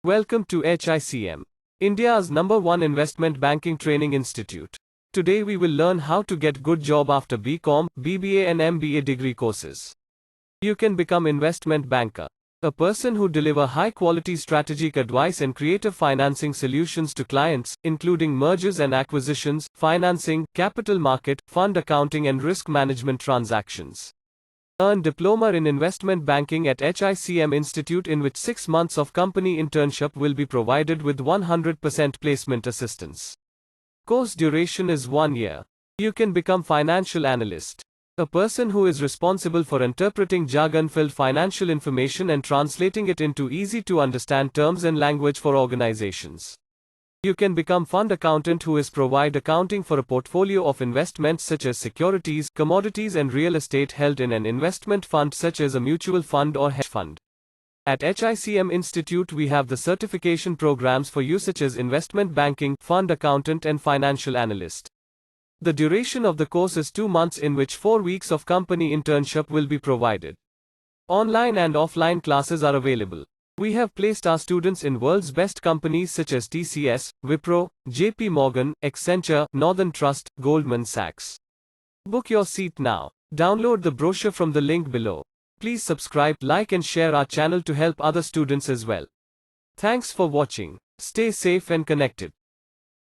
Welcome to HICM, India's #1 investment banking training institute. Today we will learn how to get good job after BCom, BBA and MBA degree courses. You can become investment banker, a person who deliver high quality strategic advice and creative financing solutions to clients, including mergers and acquisitions, financing, capital market, fund accounting and risk management transactions. Earn diploma in investment banking at HICM Institute, in which 6 months of company internship will be provided with 100% placement assistance. Course duration is 1 year. You can become financial analyst, a person who is responsible for interpreting jargon-filled financial information and translating it into easy-to-understand terms and language for organizations. You can become fund accountant, who is provide accounting for a portfolio of investments such as securities, commodities and real estate held in an investment fund such as a mutual fund or hedge fund. At HICM Institute we have the certification programs for you such as investment banking, fund accountant and financial analyst. The duration of the course is 2 months, in which 4 weeks of company internship will be provided. Online and offline classes are available. We have placed our students in world's best companies such as TCS, Wipro, JP Morgan, Accenture, Northern Trust, Goldman Sachs. Book your seat now. Download the brochure from the link below. Please subscribe, like and share our channel to help other students as well. Thanks for watching. Stay safe and connected.